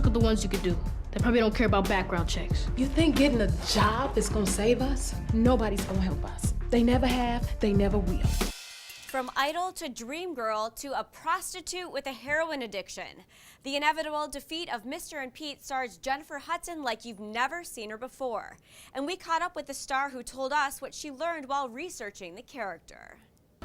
trick are the ones you could do. They probably don't care about background checks. You think getting a job is gonna save us? Nobody's gonna help us. They never have, they never will. From idol to dream girl to a prostitute with a heroin addiction, the inevitable defeat of Mr. and Pete stars Jennifer Hudson like you've never seen her before. And we caught up with the star who told us what she learned while researching the character.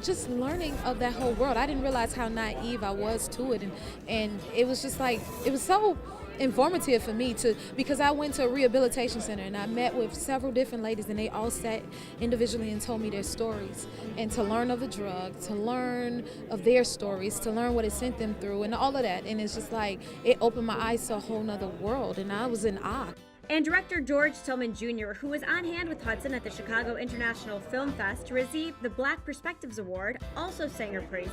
Just learning of that whole world, I didn't realize how naive I was to it, and it was just like, it was so informative for me because I went to a rehabilitation center and I met with several different ladies, and they all sat individually and told me their stories, and to learn of the drug, to learn of their stories, to learn what it sent them through and all of that. And it's just like, it opened my eyes to a whole nother world, and I was in awe. And director George Tillman Jr., who was on hand with Hudson at the Chicago International Film Fest to receive the Black Perspectives Award, also sang her praises.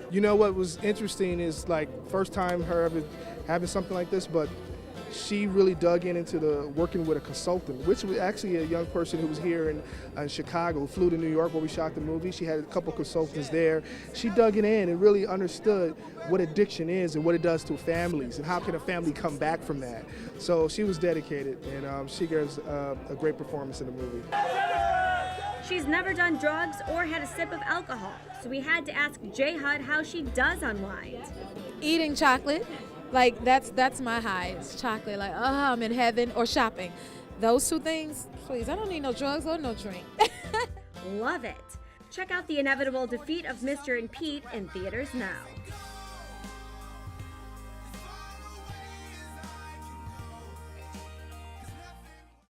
You know what was interesting is, like, first time her ever having something like this, but she really dug into the working with a consultant, which was actually a young person who was here in Chicago, flew to New York where we shot the movie. She had a couple consultants there. She dug it in and really understood what addiction is and what it does to families and how can a family come back from that. So she was dedicated, and she gives a great performance in the movie. She's never done drugs or had a sip of alcohol, so we had to ask J-Hud how she does unwind. Eating chocolate. Like, that's my high, it's chocolate. Like, oh, I'm in heaven. Or shopping. Those two things, please, I don't need no drugs or no drink. Love it. Check out the inevitable defeat of Mr. and Pete in theaters now.